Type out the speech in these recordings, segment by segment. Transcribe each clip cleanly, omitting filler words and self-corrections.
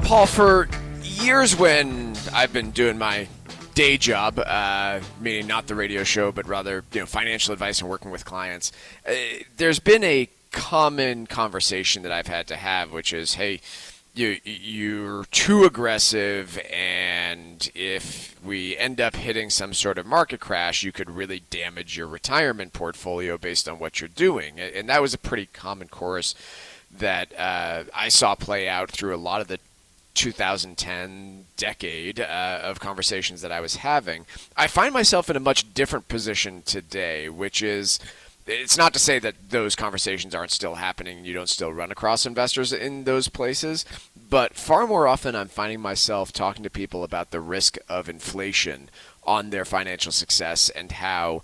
Paul, for years when I've been doing my day job, meaning not the radio show, but rather financial advice and working with clients, there's been a common conversation that I've had to have, which is, hey, you're too aggressive, and if we end up hitting some sort of market crash, you could really damage your retirement portfolio based on what you're doing. And that was a pretty common chorus that I saw play out through a lot of the 2010 decade of conversations that I was having. I find myself in a much different position today, which is, it's not to say that those conversations aren't still happening and you don't still run across investors in those places, but far more often I'm finding myself talking to people about the risk of inflation on their financial success and how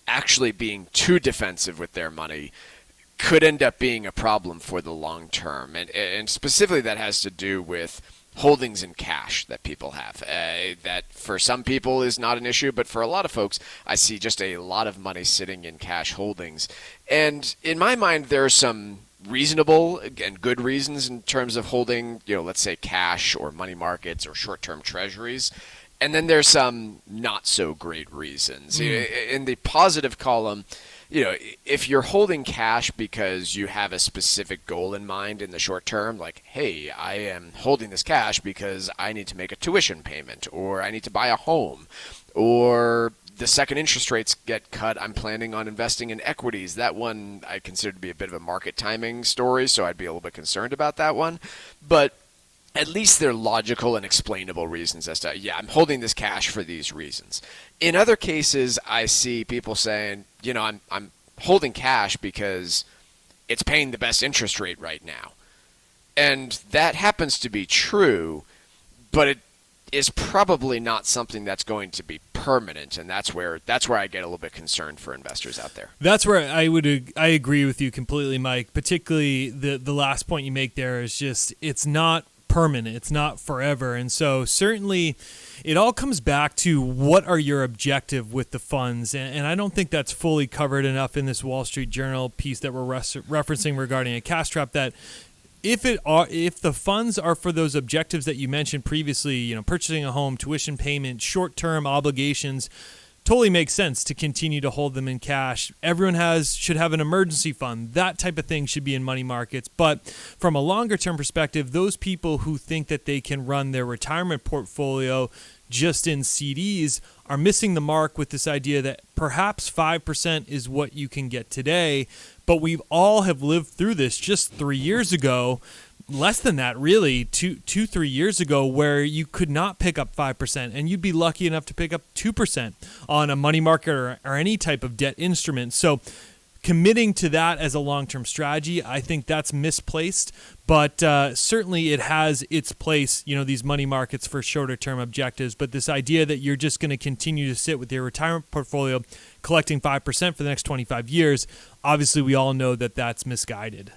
actually being too defensive with their money could end up being a problem for the long term. And specifically that has to do with holdings in cash that people have. That for some people is not an issue, but for a lot of folks, I see just a lot of money sitting in cash holdings. And in my mind, there are some reasonable and good reasons in terms of holding, let's say cash or money markets or short-term treasuries. And then there's some not so great reasons. In the positive column, if you're holding cash because you have a specific goal in mind in the short term, like, hey, I am holding this cash because I need to make a tuition payment, or I need to buy a home, or the second interest rates get cut, I'm planning on investing in equities. That one I consider to be a bit of a market timing story, so I'd be a little bit concerned about that one. But at least they're logical and explainable reasons as to, I'm holding this cash for these reasons. In other cases, I see people saying, I'm holding cash because it's paying the best interest rate right now. And that happens to be true, but it is probably not something that's going to be permanent, and that's where I get a little bit concerned for investors out there. That's where I agree with you completely, Mike. Particularly the last point you make there is just, it's not permanent, it's not forever. And so certainly it all comes back to what are your objective with the funds, and I don't think that's fully covered enough in this Wall Street Journal piece that we're referencing regarding a cash trap, that if the funds are for those objectives that you mentioned previously, purchasing a home, tuition payment, short-term obligations, totally makes sense to continue to hold them in cash. Everyone should have an emergency fund. That type of thing should be in money markets. But from a longer term perspective, those people who think that they can run their retirement portfolio just in CDs are missing the mark with this idea that perhaps 5% is what you can get today. But we all have lived through this just 3 years ago. Less than that, really, 3 years ago, where you could not pick up 5%, and you'd be lucky enough to pick up 2% on a money market or any type of debt instrument. So committing to that as a long-term strategy, I think that's misplaced, but certainly it has its place, these money markets for shorter-term objectives. But this idea that you're just going to continue to sit with your retirement portfolio collecting 5% for the next 25 years, obviously we all know that that's misguided.